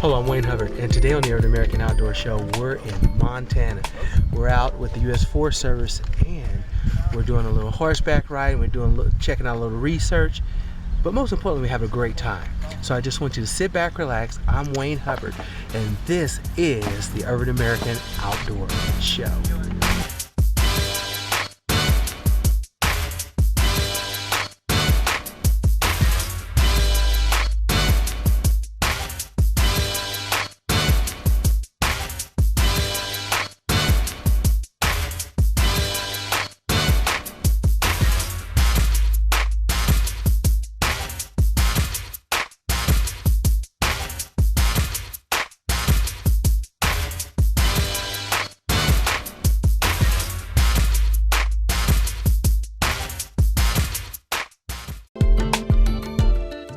Hello, I'm Wayne Hubbard, and today on the Urban American Outdoor Show, we're in Montana. We're out with the U.S. Forest Service, and we're doing a little horseback ride, and we're doing checking out a little research, but most importantly, we have a great time. So I just want you to sit back, relax. I'm Wayne Hubbard, and this is the Urban American Outdoor Show.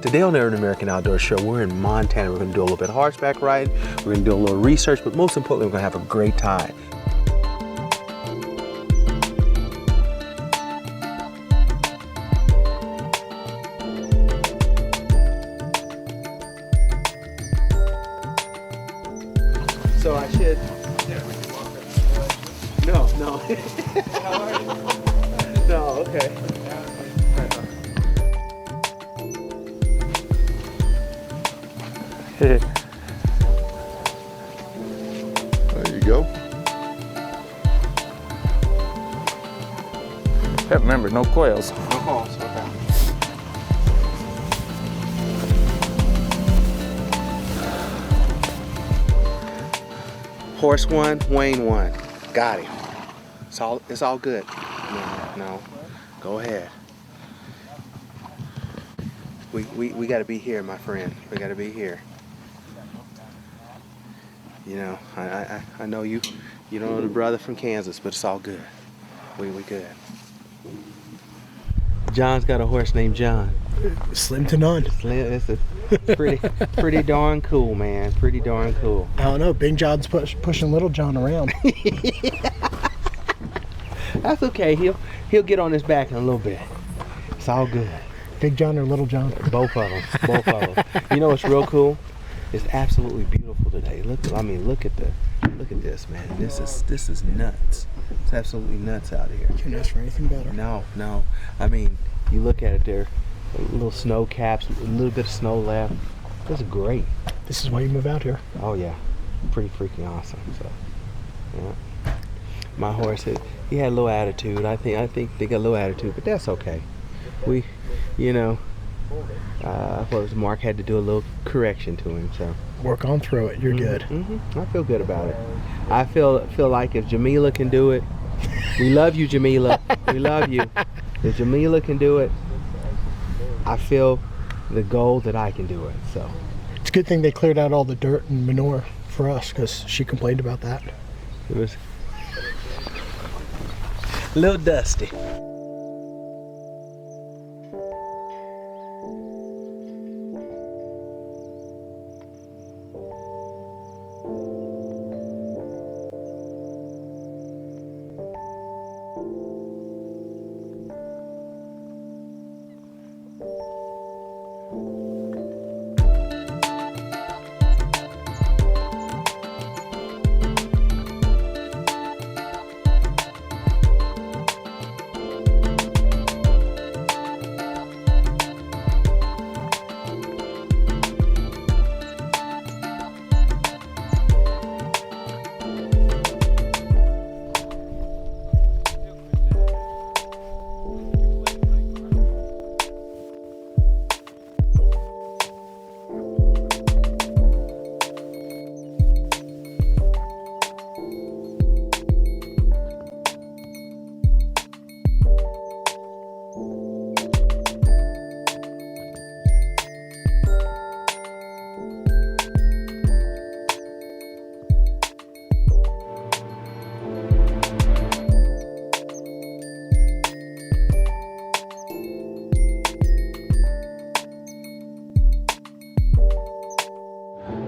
Today on the Urban American Outdoor Show, we're in Montana. We're going to do a little bit of horseback riding. We're going to do a little research, but most importantly, we're going to have a great time. So I should... No. No, okay. There you go. Yeah, remember, no coils. No coils, okay. Horse one, Wayne one. Got him. It's all good. No. Go ahead. We got to be here, my friend. We got to be here. You know, I know you don't know the brother from Kansas, but it's all good. We good. John's got a horse named John. Slim to none. It's a pretty darn cool, man. Pretty darn cool. I don't know. Big John's pushing Little John around. That's okay. He'll get on his back in a little bit. It's all good. Big John or Little John? Both of them. You know what's real cool? It's absolutely beautiful today. Look at this, man. This is nuts. It's absolutely nuts out here. Couldn't ask for anything better. No. I mean, you look at it there, little snow caps, a little bit of snow left. This is great. This is why you move out here. Oh yeah, pretty freaking awesome. So, yeah. My horse, he had a little attitude. I think they got a little attitude, but that's okay. Mark had to do a little correction to him, so. Work on through it, you're good. I feel good about it. I feel like if Jamila can do it, we love you, Jamila. We love you. If Jamila can do it, I feel the goal that I can do it, so. It's a good thing they cleared out all the dirt and manure for us, because she complained about that. It was a little dusty.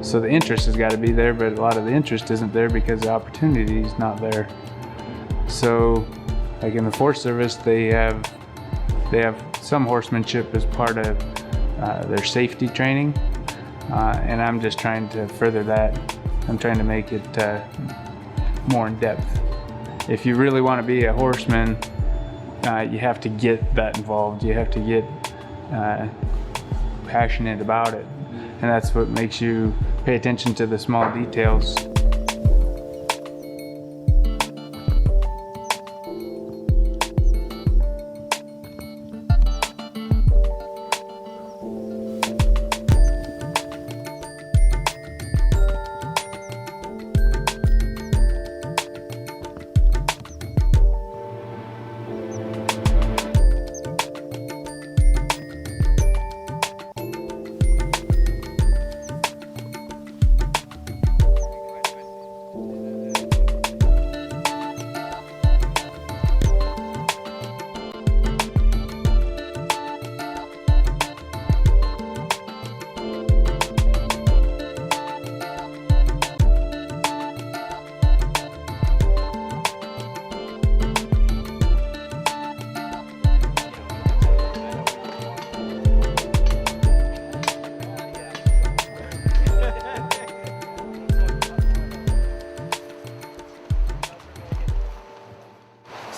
So the interest has got to be there, but a lot of the interest isn't there because the opportunity is not there. So like in the Forest Service, they have some horsemanship as part of their safety training. and I'm just trying to further that. I'm trying to make it more in depth. If you really want to be a horseman, you have to get that involved. You have to get passionate about it, and that's what makes you pay attention to the small details.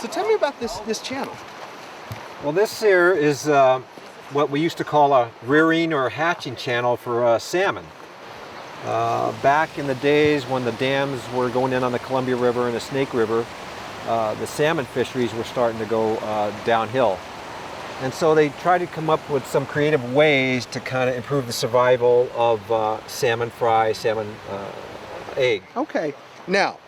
So tell me about this channel. Well, this here is what we used to call a rearing or hatching channel for salmon. Back in the days when the dams were going in on the Columbia River and the Snake River, the salmon fisheries were starting to go downhill. And so they tried to come up with some creative ways to kind of improve the survival of salmon fry, salmon egg. Okay, now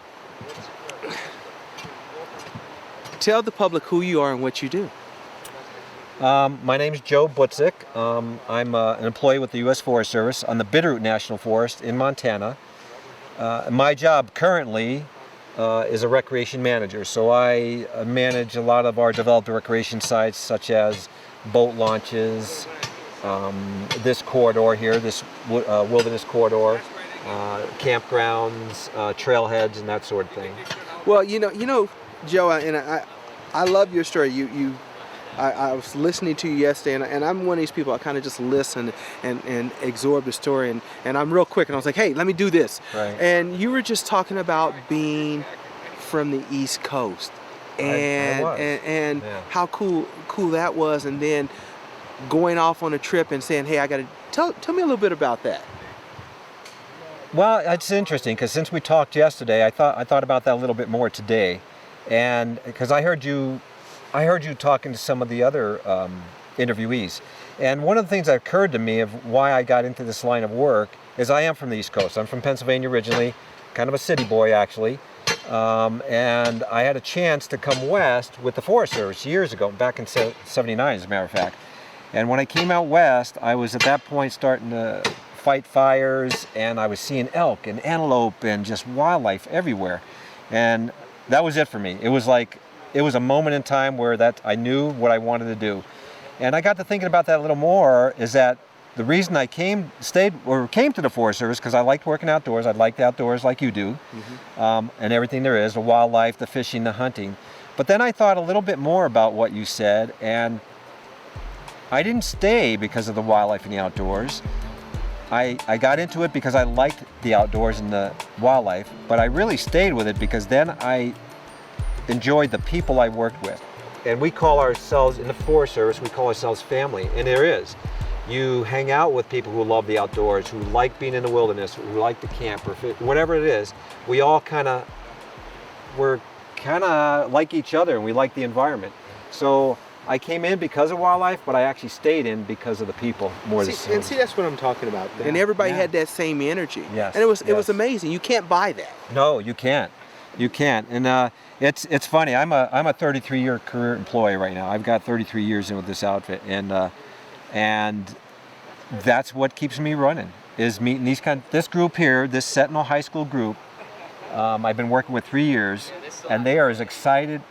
tell the public who you are and what you do. My name is Joe Butzik. I'm an employee with the U.S. Forest Service on the Bitterroot National Forest in Montana. My job currently is a recreation manager, so I manage a lot of our developed recreation sites, such as boat launches, this corridor here, this wilderness corridor, campgrounds, trailheads, and that sort of thing. Well, you know, Joe, and I love your story. I was listening to you yesterday, and I'm one of these people. I kind of just listen and absorb the story, and I'm real quick. And I was like, hey, let me do this. Right. And you were just talking about being from the East Coast, and I was. and Yeah. how cool that was, and then going off on a trip and saying, hey, I got to tell me a little bit about that. Well, it's interesting because since we talked yesterday, I thought about that a little bit more today, and because I heard you talking to some of the other interviewees, and one of the things that occurred to me of why I got into this line of work is I am from the East Coast. I'm from Pennsylvania originally, kind of a city boy actually, and I had a chance to come west with the Forest Service years ago, back in '79 as a matter of fact. And when I came out west, I was at that point starting to fight fires, and I was seeing elk and antelope and just wildlife everywhere, and that was it for me. It was a moment in time where that I knew what I wanted to do. And I got to thinking about that a little more, is that the reason I came to the Forest Service, because I liked working outdoors. I liked the outdoors like you do, and everything there is, the wildlife, the fishing, the hunting. But then I thought a little bit more about what you said, and I didn't stay because of the wildlife and the outdoors. I got into it because I liked the outdoors and the wildlife, but I really stayed with it because then I enjoyed the people I worked with. And we call ourselves, in the Forest Service, we call ourselves family, and there is. You hang out with people who love the outdoors, who like being in the wilderness, who like to camp, or whatever it is. We all we're kind of like each other, and we like the environment. So I came in because of wildlife, but I actually stayed in because of the people more than And see, that's what I'm talking about. And everybody had that same energy. Yes. And it was amazing. You can't buy that. No, you can't. You can't. And it's funny. I'm a 33-year career employee right now. I've got 33 years in with this outfit, and that's what keeps me running. Is meeting this group here, this Sentinel High School group. I've been working with 3 years, and they are as excited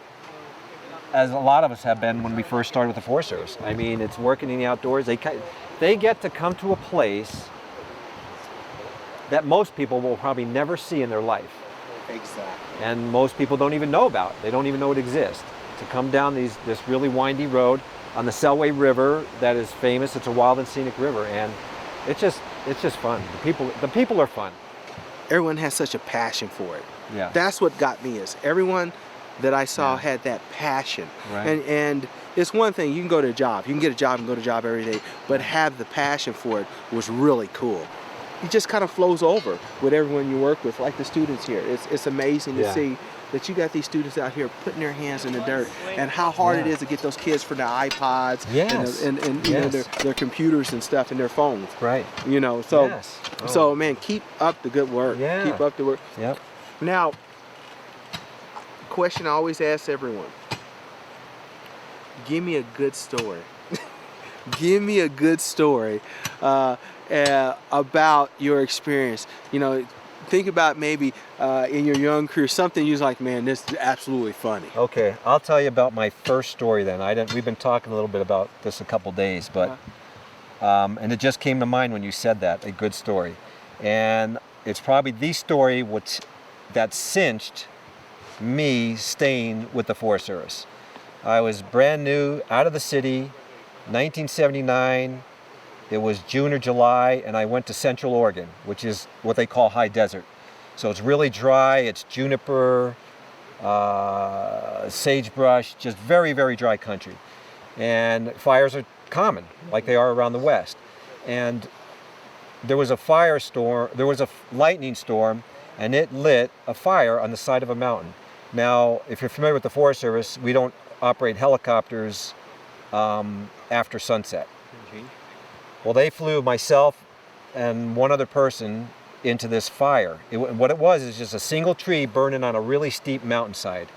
as a lot of us have been when we first started with the Forest Service. I mean, it's working in the outdoors. They get to come to a place that most people will probably never see in their life. Exactly. And most people don't even know about. They don't even know it exists. To come down this really windy road on the Selway River that is famous. It's a wild and scenic river, and it's just fun. The people are fun. Everyone has such a passion for it. Yeah. That's what got me, is everyone that I saw Yeah. had that passion. Right. And it's one thing, you can go to a job, you can get a job and go to a job every day, but have the passion for it was really cool. It just kind of flows over with everyone you work with, like the students here. It's amazing to Yeah. see that you got these students out here putting their hands in the dirt, and how hard it Yeah. is to get those kids for their iPods Yes. and you know, Yes. their computers and stuff and their phones. Right. You know, so Yes. Oh. so man, keep up the good work. Yeah. Keep up the work. Yep. Now, question I always ask everyone: give me a good story. Give me a good story about your experience. You know, think about maybe in your young career something you was like, man, this is absolutely funny. Okay, I'll tell you about my first story then. We've been talking a little bit about this a couple days, but and it just came to mind when you said that, a good story. And it's probably the story that cinched me staying with the Forest Service. I was brand new, out of the city, 1979. It was June or July, and I went to Central Oregon, which is what they call high desert. So it's really dry, it's juniper, sagebrush, just very, very dry country. And fires are common, like they are around the West. And there was a firestorm, there was a lightning storm, and it lit a fire on the side of a mountain. Now, if you're familiar with the Forest Service, we don't operate helicopters after sunset. Well, they flew myself and one other person into this fire. What it was is just a single tree burning on a really steep mountainside.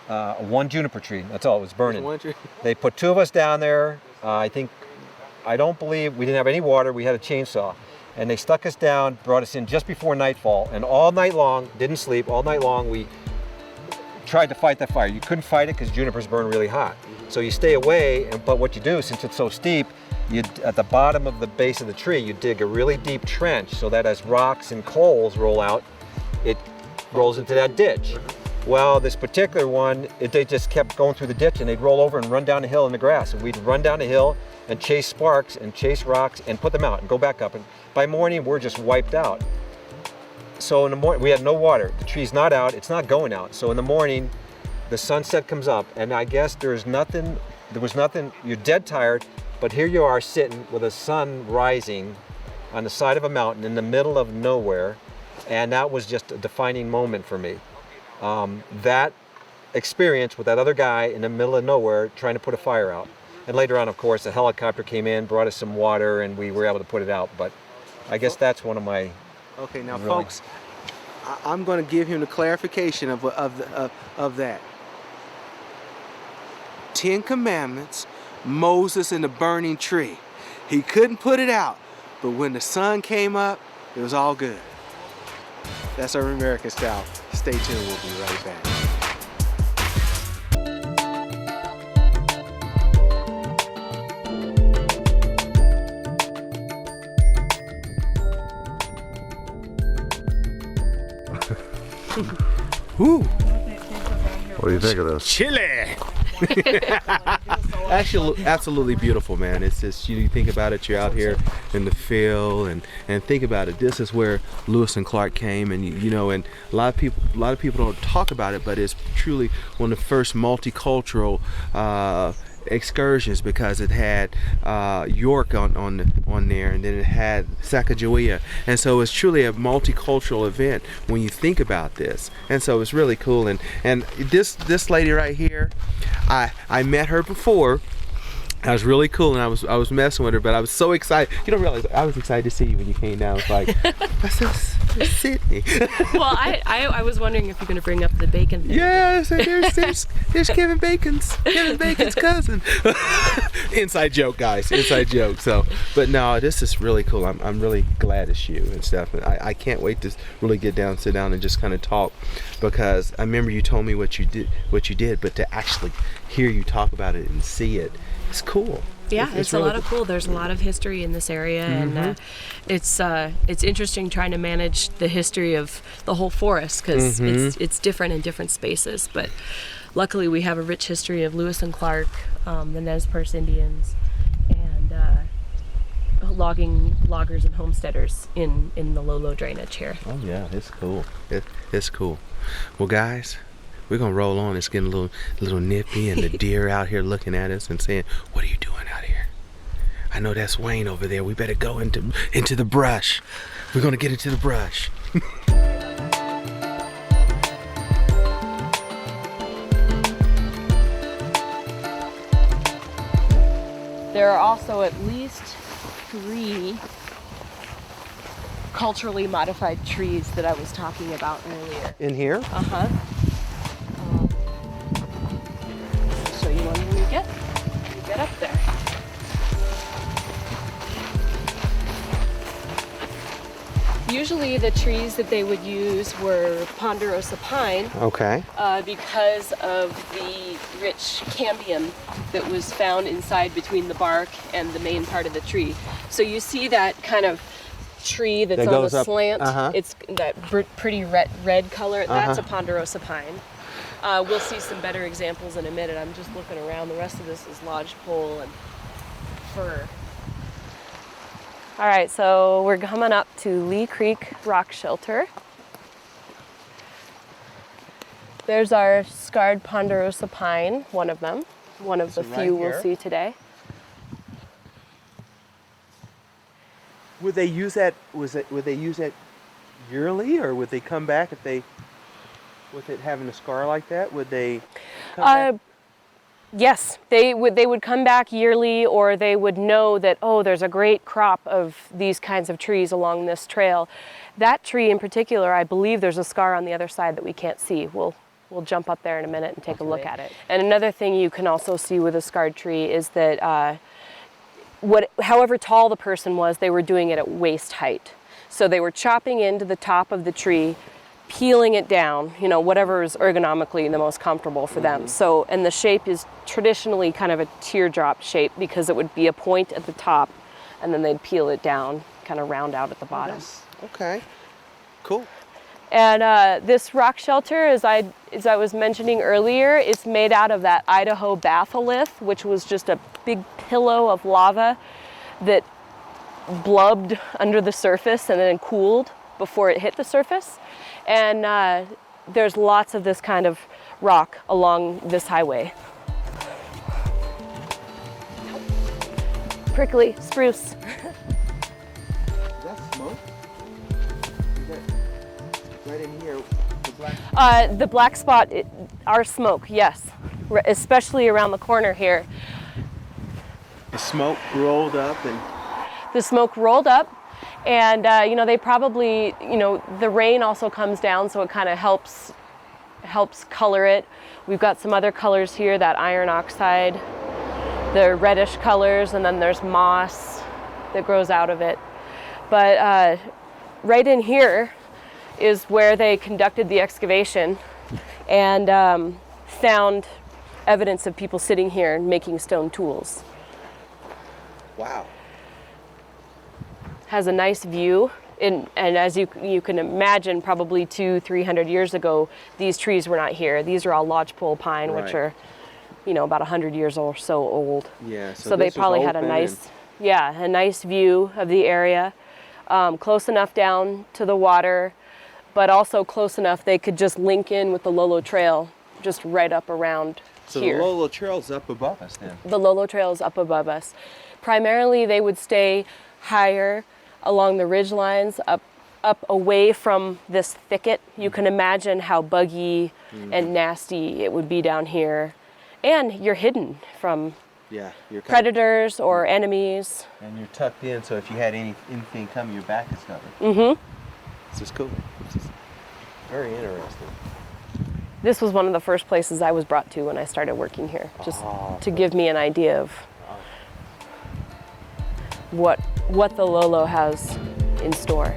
One juniper tree, that's all it was burning. They put two of us down there. I don't believe, we didn't have any water, we had a chainsaw. And they stuck us down, brought us in just before nightfall, and all night long, didn't sleep, all night long we tried to fight that fire. You couldn't fight it because junipers burn really hot. So you stay away, but what you do, since it's so steep, at the bottom of the base of the tree, you dig a really deep trench so that as rocks and coals roll out, it rolls into that ditch. Well, this particular one, they just kept going through the ditch, and they'd roll over and run down the hill in the grass. And we'd run down the hill and chase sparks and chase rocks and put them out and go back up. And by morning, we're just wiped out. So in the morning, we had no water. The tree's not out, it's not going out. So in the morning, the sunset comes up, and I guess there was nothing, you're dead tired, but here you are sitting with the sun rising on the side of a mountain in the middle of nowhere, and that was just a defining moment for me. That experience with that other guy in the middle of nowhere trying to put a fire out. And later on, of course, a helicopter came in, brought us some water, and we were able to put it out. But I guess that's one of my... Okay, now really... folks, I'm going to give him the clarification of that. 10 Commandments, Moses in the burning tree. He couldn't put it out, but when the sun came up, it was all good. That's our American style. Stay tuned, we'll be right back. Woo! What do you think of this? Chile! Actually, absolutely beautiful, man. It's just, you think about it, you're out here in the field, and think about it. This is where Lewis and Clark came, and you know, and a lot of people don't talk about it, but it's truly one of the first multicultural excursions, because it had York on there, and then it had Sacagawea, and so it's truly a multicultural event when you think about this. And so it's really cool. And this lady right here, I met her before. I was really cool, and I was messing with her, but I was so excited. You don't realize I was excited to see you when you came down. It's like, I said, Sydney. Well, I was wondering if you're going to bring up the bacon thing. Yeah, so there's Kevin Bacon's cousin. Inside joke, guys. Inside joke. So, but no, this is really cool. I'm really glad it's you and stuff. I can't wait to really sit down and just kind of talk, because I remember you told me what you did, but to actually hear you talk about it and see it, it's cool. Yeah, it's really a lot of cool. There's a lot of history in this area, and it's interesting trying to manage the history of the whole forest, because it's different in different spaces. But luckily, we have a rich history of Lewis and Clark, the Nez Perce Indians, and loggers and homesteaders in the low drainage here. Oh yeah, it's cool. It's cool. Well, guys, we're gonna roll on. It's getting a little nippy, and the deer out here looking at us and saying, "What are you doing out here?" I know that's Wayne over there. We better go into the brush. We're gonna get into the brush. There are also at least 3 culturally modified trees that I was talking about earlier. In here? Uh-huh. I'll show you one when we get up there. Usually the trees that they would use were ponderosa pine. Okay. Because of the rich cambium that was found inside between the bark and the main part of the tree. So you see that kind of tree that's that on goes the up, slant. It's that pretty red color. That's a ponderosa pine. We'll see some better examples in a minute. I'm just looking around. The rest of this is lodgepole and fir. All right, so we're coming up to Lee Creek Rock Shelter. There's our scarred ponderosa pine, one of them, one of the few we'll see today. Would they use that? Would they use that yearly, or would they come back if they, with it having a scar like that? Would they come back? Yes, they would come back yearly, or they would know that, oh, there's a great crop of these kinds of trees along this trail. That tree in particular, I believe there's a scar on the other side that we can't see. We'll jump up there in a minute and take a look at it. And another thing you can also see with a scarred tree is that however tall the person was, they were doing it at waist height. So they were chopping into the top of the tree, peeling it down, whatever is ergonomically the most comfortable for them. So, and the shape is traditionally kind of a teardrop shape because it would be a point at the top and then they'd peel it down, kind of round out at the bottom. Okay, cool. And this rock shelter, as I was mentioning earlier, it's made out of that Idaho batholith, which was just a big pillow of lava that blubbed under the surface and then cooled before it hit the surface. And there's lots of this kind of rock along this highway. Prickly spruce. Is that smoke? Is that right in here? The black spot are smoke, yes, especially around the corner here. The smoke rolled up and... The smoke rolled up. And, they probably, the rain also comes down, so it kind of helps color it. We've got some other colors here, that iron oxide, the reddish colors, and then there's moss that grows out of it. But right in here is where they conducted the excavation and found evidence of people sitting here and making stone tools. Wow. Has a nice view, and as you can imagine, probably 200-300 years ago, these trees were not here. These are all lodgepole pine, which are, about 100 years or so old. Yeah. So they probably had a nice view of the area, close enough down to the water, but also close enough they could just link in with the Lolo Trail, just right up around here. So the Lolo Trail's up above us then. The Lolo Trail is up above us. Primarily, they would stay higher along the ridge lines, up away from this thicket. You can imagine how buggy and nasty it would be down here. And you're hidden from you're predators or enemies. And you're tucked in, so if you had anything coming, your back is covered. Mm-hmm. This is cool. This is very interesting. This was one of the first places I was brought to when I started working here, just to give me an idea of what the Lolo has in store.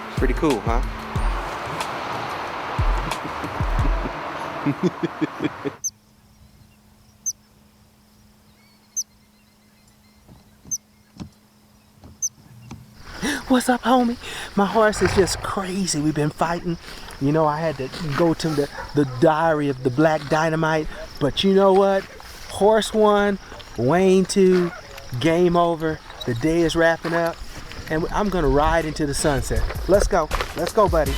It's pretty cool, huh? What's up, homie? My horse is just crazy. We've been fighting. I had to go to the diary of the Black Dynamite, but you know what? Horse won. Wayne 2, game over. The day is wrapping up, and I'm gonna ride into the sunset. Let's go, buddy.